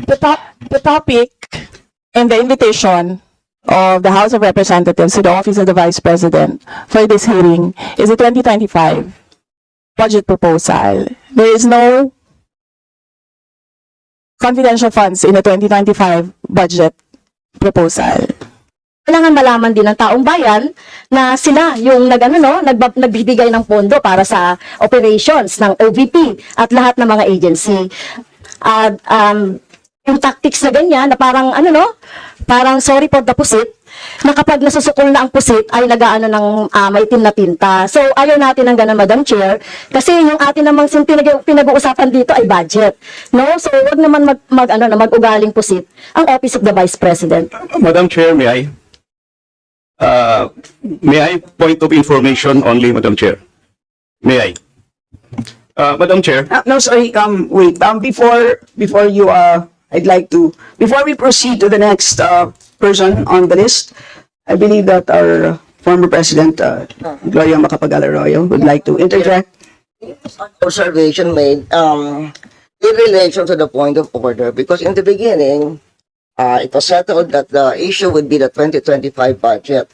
The topic and the invitation of the House of Representatives to the Office of the Vice President for this hearing is the 2025 budget proposal. There is no confidential funds in the 2025 budget proposal. Kailangan malaman din ng taong bayan na sila yung nagbibigay ng pondo para sa operations ng OVP at lahat ng mga agency. At yung tactics na ganyan na parang parang sorry for the pusit, na kapag nasusukol na ang pusit ay nagaano ng maitim na tinta. So ayaw natin ng ganun, Madam Chair, kasi yung atin namang pinag-uusapan dito ay budget. No? So wag naman mag-ugaling pusit ang Office of the Vice President. Madam Chair, may I point of information only, Madam Chair? May I? Madam Chair, No, sorry, wait, before you, I'd like to, before we proceed to the next person on the list, I believe that our former President, Gloria Macapagal-Arroyo, would like to interject. Observation made in relation to the point of order, because in the beginning, it was settled that the issue would be the 2025 budget.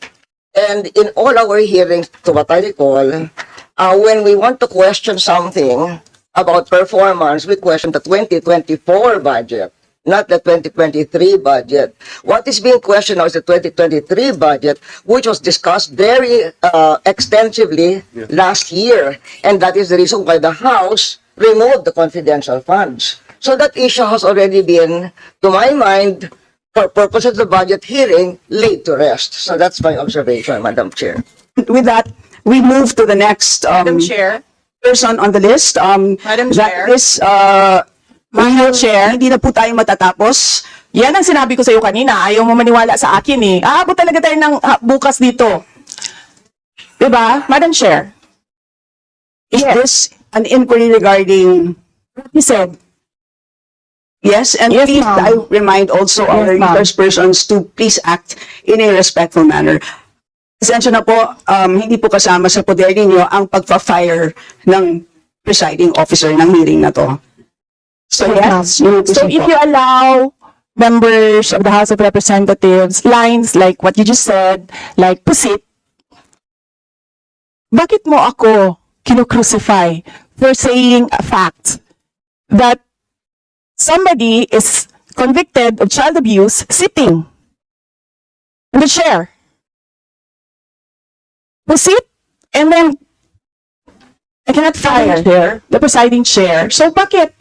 And in all our hearings, to what I recall, when we want to question something about performance, we question the 2024 budget, not the 2023 budget. What is being questioned now is the 2023 budget, which was discussed very extensively last year. And that is the reason why the House removed the confidential funds. So that issue has already been, to my mind, for purposes of the budget hearing, laid to rest. So that's my observation, Madam Chair. With that, we move to the next Madam Chair. person on the list. Madam Chair. That is, Madam Chair. hindi na po tayo matatapos. Yan ang sinabi ko sa iyo kanina. Ayaw mo maniwala sa akin eh. Aabot talaga tayo ng bukas dito. Diba? Madam Chair. Is this an inquiry regarding, He said, yes, and Yes, please, ma'am. I remind also our Yes, ma'am. first persons to please act in a respectful manner. Pasensya na po, hindi po kasama sa poder ninyo ang pagpa-fire ng presiding officer ng hearing na to. So yes, you need to so speak if po. you allow members of the House of Representatives lines like what you just said, like pusit, bakit mo ako kinu-crucify for saying a fact that somebody is convicted of child abuse sitting in the chair? Pusit, and then I cannot fire the presiding chair. So bakit?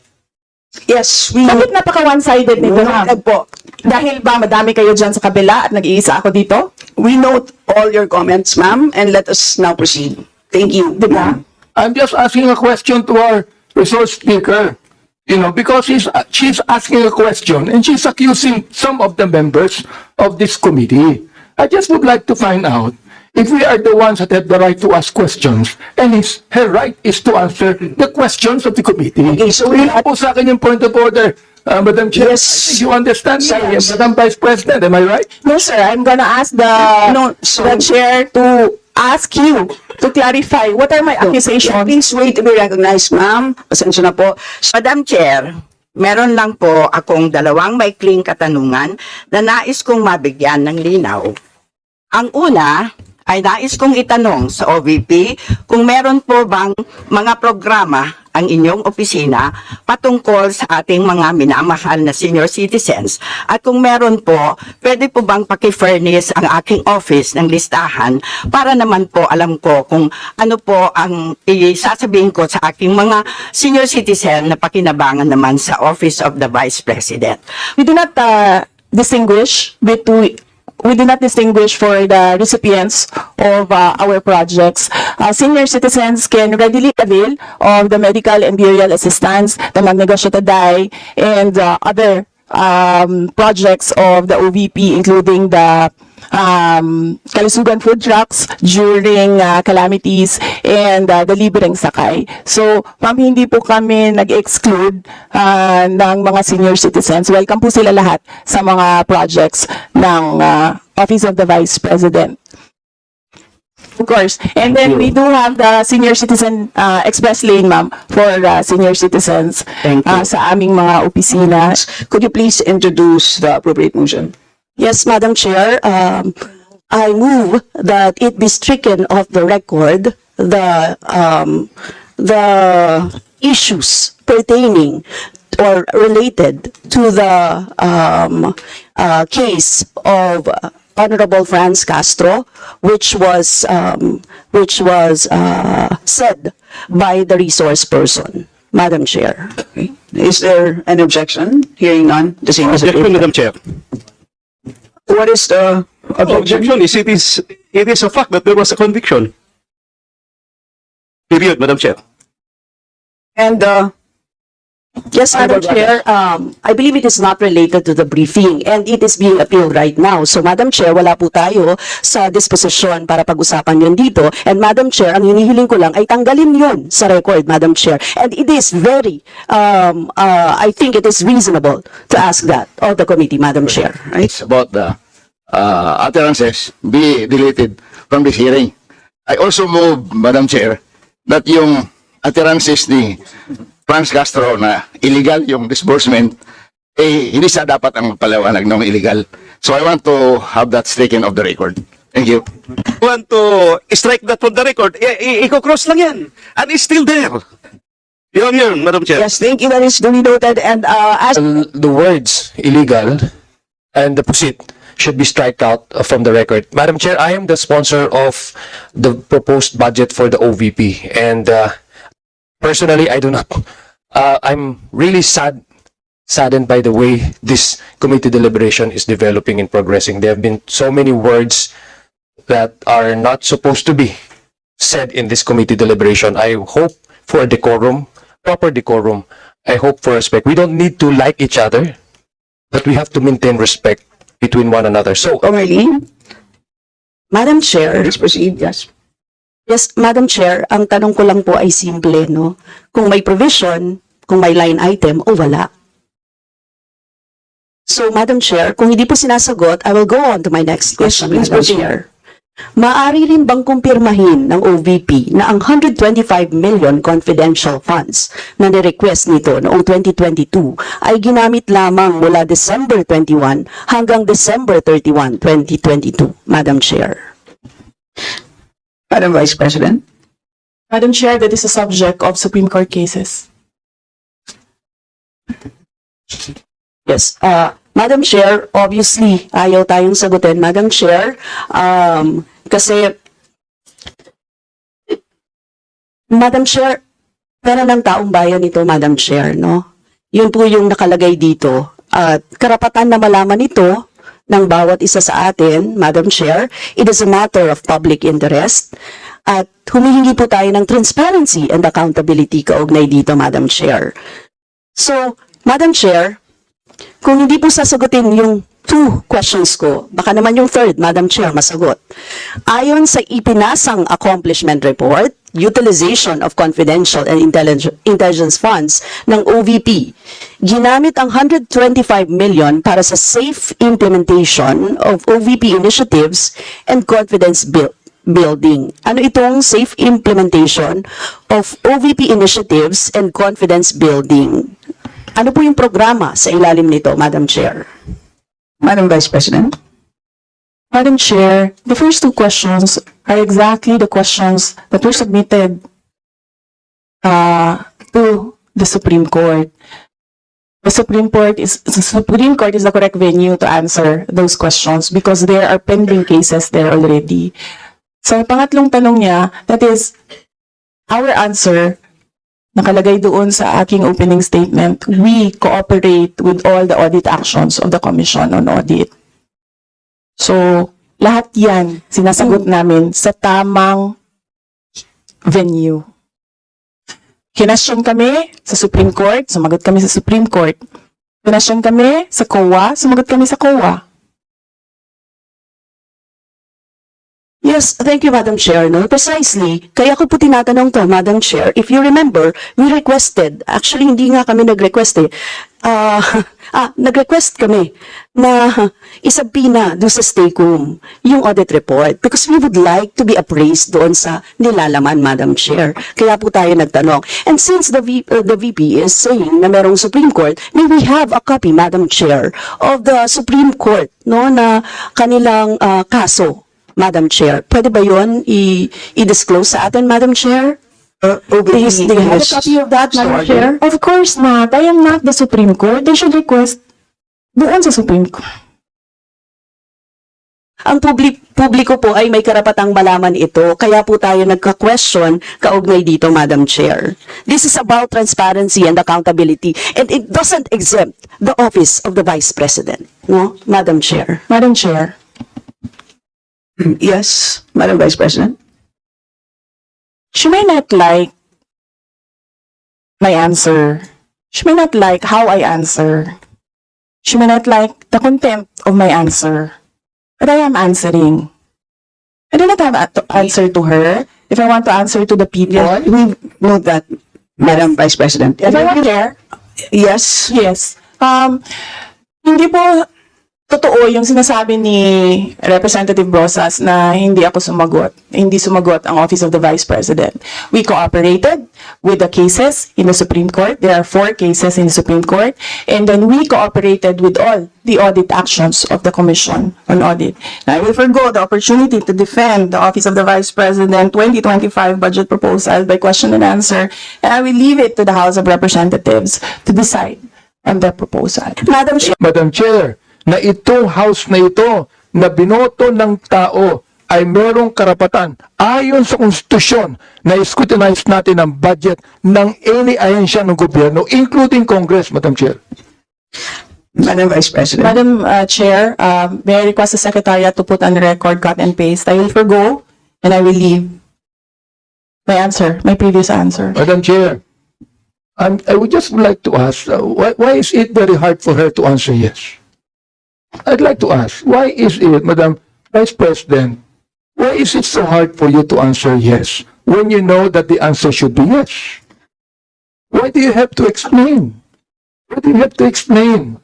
Yes, we Bakit napaka one-sided nito, ma'am? noted po. Dahil ba madami kayo dyan sa kabila at nag-iisa ako dito? We note all your comments, ma'am, and let us now proceed. Thank you. Diba? I'm just asking a question to our resource speaker, because she's asking a question and she's accusing some of the members of this committee. I just would like to find out if we are the ones that have the right to ask questions, and her right is to answer the questions of the committee. Okay, so Yun po sa akin yung point of order, Madam Chair. Yes. I think you understand me, Yes. Madam Vice President, am I right? No, sir. I'm gonna ask the chair to ask you to clarify what are my accusations. Please wait to be recognized, ma'am. Pasensya na po. Madam Chair, meron lang po akong dalawang maikling katanungan na nais kong mabigyan ng linaw. Ang una ay nais kong itanong sa OVP kung meron po bang mga programa ang inyong opisina patungkol sa ating mga minamahal na senior citizens. At kung meron po, pwede po bang paki-furnish ang aking office ng listahan para naman po alam ko kung ano po ang isasabihin ko sa aking mga senior citizen na pakinabangan naman sa Office of the Vice President. We do not distinguish for the recipients of our projects. Senior citizens can readily avail of the medical and burial assistance, the Magnegosyo Taday, and other projects of the OVP, including the kalusugan food trucks during calamities and the libreng sakay. So, ma'am, hindi po kami nag-exclude ng mga senior citizens. Welcome po sila lahat sa mga projects ng Office of the Vice President. Of course. And then we do have the senior citizen express lane, ma'am, for senior citizens Thank you. sa aming mga opisina. Could you please introduce the appropriate motion? Yes, Madam Chair, I move that it be stricken off the record the issues pertaining or related to the case of Honorable Franz Castro, which was said by the resource person, Madam Chair. Okay. Is there an objection? Hearing none, the same as Objection, Madam Chair. What is the objection? Objection is it is a fact that there was a conviction. Period, Madam Chair. And, Yes, Madam Chair, I believe it is not related to the briefing and it is being appealed right now. So, Madam Chair, wala po tayo sa disposisyon para pag-usapan yun dito. And Madam Chair, ang hinihiling ko lang ay tanggalin yun sa record, Madam Chair. And it is very, I think it is reasonable to ask that of the committee, Madam Chair. It's about the utterances be deleted from this hearing. I also move, Madam Chair, that yung utterances ni Franz Castro na illegal yung disbursement, hindi siya dapat ang palawanag ng illegal. So I want to have that stricken off the record. Thank you. Want to strike that from the record? Iko-cross lang yan. And it's still there. Yun, Madam Chair. yes, thank you, that is duly noted. And, as The words illegal and the proceed should be striked out from the record. Madam Chair, I am the sponsor of the proposed budget for the OVP, and personally, I do not. I'm really saddened by the way this committee deliberation is developing and progressing. There have been so many words that are not supposed to be said in this committee deliberation. I hope for a decorum, proper decorum. I hope for respect. We don't need to like each other, but we have to maintain respect between one another. So, Marlene, Madam Chair, please proceed, yes. yes, Madam Chair, ang tanong ko lang po ay simple, no? Kung may provision, kung may line item o wala. So, Madam Chair, kung hindi po sinasagot, I will go on to my next question, please Madam proceed. Chair. Maaari rin bang kumpirmahin ng OVP na ang 125 million confidential funds na ni-request nito noong 2022 ay ginamit lamang mula December 21 hanggang December 31, 2022, Madam Chair? Madam Vice President. Madam Chair, that is a subject of Supreme Court cases. Yes. Madam Chair, obviously, ayaw tayong sagutin, Madam Chair, kasi, Madam Chair, pera ng taong bayan ito, Madam Chair, no? Yun po yung nakalagay dito. At karapatan na malaman ito ng bawat isa sa atin, Madam Chair, it is a matter of public interest. At humihingi po tayo ng transparency and accountability kaugnay dito, Madam Chair. So, Madam Chair, kung hindi po sasagutin yung 2 questions ko, baka naman yung 3rd, Madam Chair, masagot. Ayon sa ipinasang accomplishment report, utilization of confidential and intelligence funds ng OVP, ginamit ang 125 million para sa safe implementation of OVP initiatives and confidence building. Ano itong safe implementation of OVP initiatives and confidence building? Ano po yung programa sa ilalim nito, Madam Chair? Madam Vice President. Madam Chair, the first 2 questions are exactly the questions that were submitted to the Supreme Court. The Supreme Court is the correct venue to answer those questions because there are pending cases there already. Sa pangatlong tanong niya, that is our answer. Nakalagay doon sa aking opening statement, we cooperate with all the audit actions of the Commission on Audit. So, lahat yan sinasagot namin sa tamang venue. Kinasyon kami sa Supreme Court, sumagot kami sa Supreme Court. Kinasyon kami sa COA, sumagot kami sa COA. Yes, thank you, Madam Chair. No, precisely. Kaya ko po tinatanong to, Madam Chair. If you remember, we requested, actually hindi nga kami nag-request eh. Nag-request kami na isabina doon sa stake room yung audit report because we would like to be appraised doon sa nilalaman, Madam Chair. Kaya po tayo nagtanong. And since the VP is saying na merong Supreme Court, may we have a copy, Madam Chair, of the Supreme Court, no, na kanilang kaso, Madam Chair. Pwede ba yun i-disclose sa atin, Madam Chair? Please, do you have a copy of that, Madam Chair? Of course not. I am not the Supreme Court. They should request doon sa Supreme Court. Ang publiko po ay may karapatang malaman ito, kaya po tayo nagka-question kaugnay dito, Madam Chair. This is about transparency and accountability, and it doesn't exempt the office of the Vice President. No, Madam Chair. Madam Chair, Yes, Madam Vice President. she may not like my answer. She may not like how I answer. She may not like the content of my answer. But I am answering. I do not have to answer to her. If I want to answer to the people, We note that, Madam Vice President. if I want there, Yes. yes. Hindi po totoo yung sinasabi ni Representative Brosas na hindi ako sumagot. Hindi sumagot ang Office of the Vice President. We cooperated with the cases in the Supreme Court. There are 4 cases in the Supreme Court. And then we cooperated with all the audit actions of the Commission on Audit. Now, I will forgo the opportunity to defend the Office of the Vice President 2025 budget proposal by question and answer. And I will leave it to the House of Representatives to decide on the proposal. Madam Chair. Madam Chair, na itong House na ito na binoto ng tao ay merong karapatan ayon sa konstitusyon na scrutinize natin ang budget ng any ahensya ng gobyerno, including Congress, Madam Chair. Madam Vice President. Madam Chair, may I request the Secretariat to put on the record cut and paste. I will forgo and I will leave my answer, my previous answer. Madam Chair, I would just like to ask, why is it very hard for her to answer yes? I'd like to ask, why is it, Madam Vice President, why is it so hard for you to answer yes when you know that the answer should be yes? Why do you have to explain? Why do you have to explain?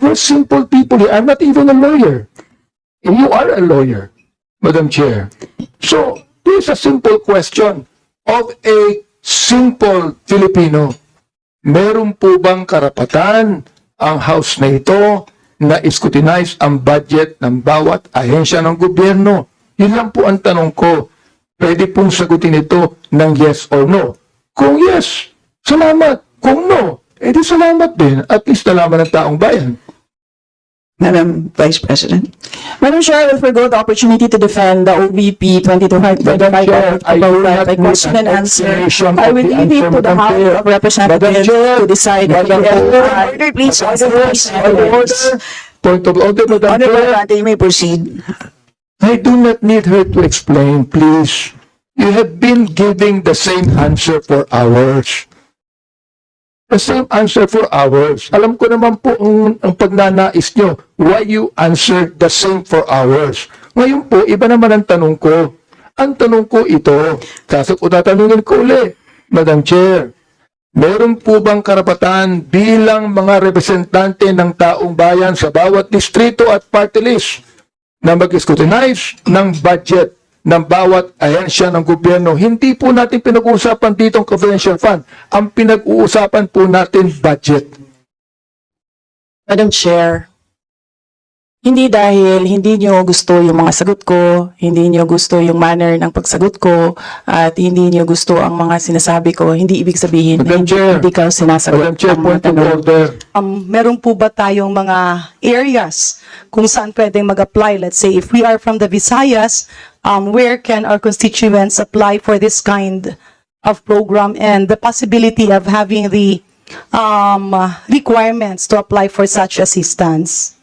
We're simple people here. I'm not even a lawyer. And you are a lawyer, Madam Chair. So, this is a simple question of a simple Filipino. Meron po bang karapatan ang House na ito na scrutinize ang budget ng bawat ahensya ng gobyerno? Yun lang po ang tanong ko. Pwede pong sagutin ito ng yes or no. Kung yes, salamat. Kung no, edi salamat din. At least nalaman ng taong bayan. Madam Vice President. Madam Chair, I will forgo the opportunity to defend the OVP 2025 Chair, I will not by question and need an answer. explanation I of will the leave it answer, to the Madam House Chair. of Representatives Chair, to decide. Madam Chair. Order, please. Point of order, Madam Honorable Chair. Dante, you may proceed. I do not need her to explain, please. You have been giving the same answer for hours. The same answer for hours. Alam ko naman po ang pagnanais nyo. Why you answer the same for hours? Ngayon po, iba naman ang tanong ko. Ang tanong ko ito, kasi kung tatanungin ko ulit, Madam Chair, meron po bang karapatan bilang mga representante ng taong bayan sa bawat distrito at party list na mag-scrutinize ng budget ng bawat ahensya ng gobyerno? Hindi po natin pinag-uusapan dito ang confidential fund. Ang pinag-uusapan po natin budget. Madam Chair, hindi dahil hindi niyo gusto yung mga sagot ko, hindi niyo gusto yung manner ng pagsagot ko, at hindi niyo gusto ang mga sinasabi ko, hindi ibig sabihin na Madam Chair. hindi ka sinasagot. Madam Chair, ang mga point of tanong. order. Meron po ba tayong mga areas kung saan pwedeng mag-apply? Let's say, if we are from the Visayas, where can our constituents apply for this kind of program and the possibility of having the requirements to apply for such assistance?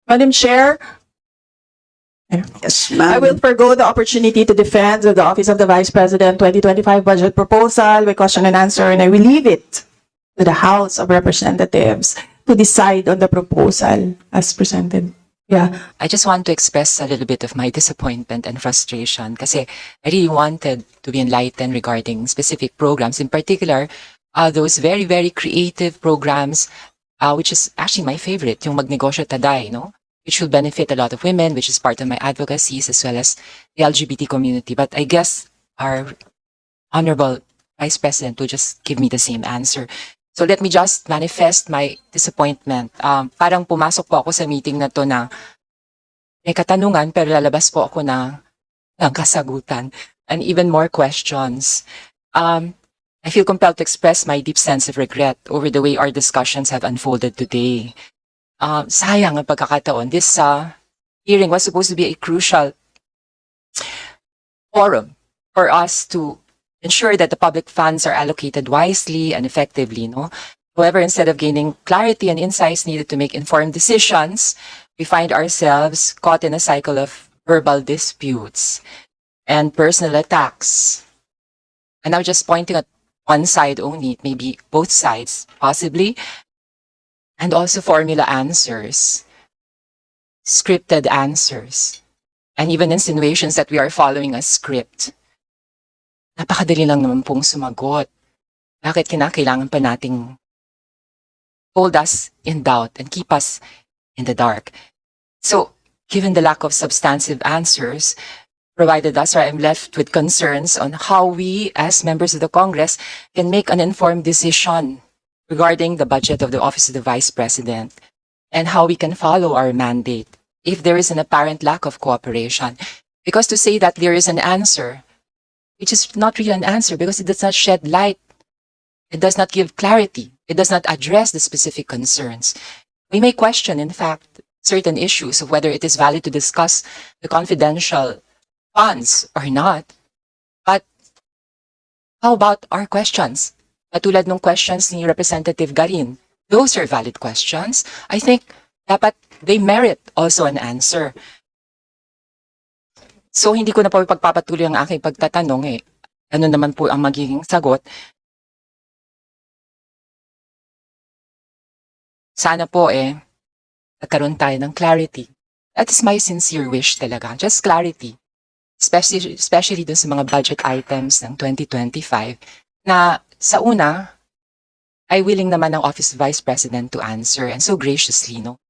Madam Chair, Yes, I will forgo the opportunity to defend the Office of the Vice President 2025 budget proposal by question and answer, and I will leave it to the House of Representatives to decide on the proposal as presented. Yeah. I just want to express a little bit of my disappointment and frustration kasi I really wanted to be enlightened regarding specific programs, in particular, those very, very creative programs, which is actually my favorite, yung Magnegosyo Taday, no? Which will benefit a lot of women, which is part of my advocacies, as well as the LGBT community. But I guess our Honorable Vice President will just give me the same answer. So let me just manifest my disappointment. Parang pumasok po ako sa meeting na to na may katanungan pero lalabas po ako ng kasagutan and even more questions. I feel compelled to express my deep sense of regret over the way our discussions have unfolded today. Sayang ang pagkakataon. This hearing was supposed to be a crucial forum for us to ensure that the public funds are allocated wisely and effectively, no? However, instead of gaining clarity and insights needed to make informed decisions, we find ourselves caught in a cycle of verbal disputes and personal attacks. And I'm just pointing at one side only, maybe both sides, possibly, and also formula answers, scripted answers, and even insinuations that we are following a script. Napakadali lang naman pong sumagot. Bakit kinakailangan pa nating hold us in doubt and keep us in the dark? So, given the lack of substantive answers provided us, I'm left with concerns on how we, as members of the Congress, can make an informed decision regarding the budget of the Office of the Vice President and how we can follow our mandate if there is an apparent lack of cooperation. Because to say that there is an answer, which is not really an answer because it does not shed light. It does not give clarity. It does not address the specific concerns. We may question, in fact, certain issues of whether it is valid to discuss the confidential funds or not. But how about our questions? Katulad ng questions ni Representative Garin. Those are valid questions. I think dapat they merit also an answer. So, hindi ko na po pagpapatuloy ang aking pagtatanong eh. Ano naman po ang magiging sagot? Sana po nagkaroon tayo ng clarity. That is my sincere wish talaga. Just clarity. Especially dun sa mga budget items ng 2025 na sa una, ay willing naman ng Office of Vice President to answer and so graciously, no?